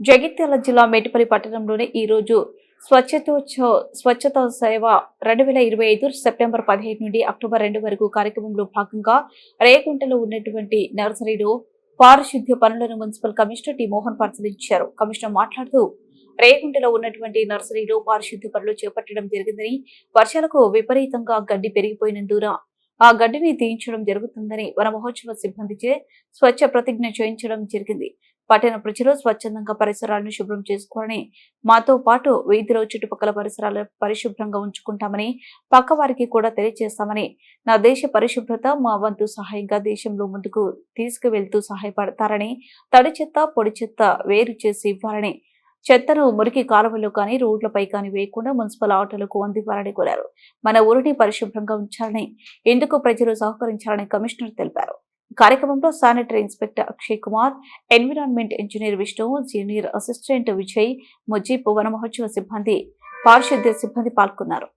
జగిత్యాల జిల్లా మేటిపల్లి పట్టణంలోని ఈ రోజు స్వచ్ఛతా సేవ 2025 సెప్టెంబర్ 15 నుండి అక్టోబర్ 2 వరకు కార్యక్రమంలో భాగంగా రేగుంటలో ఉన్నటువంటి నర్సరీలో పారిశుద్ధ్య పనులను మున్సిపల్ కమిషనర్ టి మోహన్ పరిశీలించారు. కమిషనర్ మాట్లాడుతూ రేగుంటలో ఉన్నటువంటి నర్సరీలో పారిశుద్ధ్య పనులు చేపట్టడం జరిగిందని, వర్షాలకు విపరీతంగా గడ్డి పెరిగిపోయినందున ఆ గడ్డిని తీయించడం జరుగుతుందని వన మహోత్సవ సిబ్బందిచే స్వచ్ఛ ప్రతిజ్ఞ చేయించడం జరిగింది. పట్టణ ప్రజలు స్వచ్ఛందంగా పరిసరాలను శుభ్రం చేసుకోవాలని, మాతో పాటు వీధిలో చుట్టుపక్కల పరిసరాలు పరిశుభ్రంగా ఉంచుకుంటామని, పక్క వారికి కూడా తెలియజేస్తామని, నా దేశ పరిశుభ్రత మా వంతు సహాయంగా దేశంలో ముందుకు తీసుకువెళ్తూ సహాయపడతారని, తడి చెత్త పొడి చెత్త వేరు చేసి ఇవ్వాలని, చెత్తను మురికి కాలువల్లో కానీ రోడ్లపై కానీ వేయకుండా మున్సిపల్ ఆటోలకు అందివ్వాలని కోరారు. మన ఊరిని పరిశుభ్రంగా ఉంచాలని, ఇందుకు ప్రజలు సహకరించాలని కమిషనర్ తెలిపారు. కార్యక్రమంలో sanitary inspector Akshay Kumar, environment engineer Vishnu, junior assistant Vijay, Mujeeb, వన మహోత్సవ సిబ్బంది, పారిశుద్ధ్య సిబ్బంది పాల్గొన్నారు.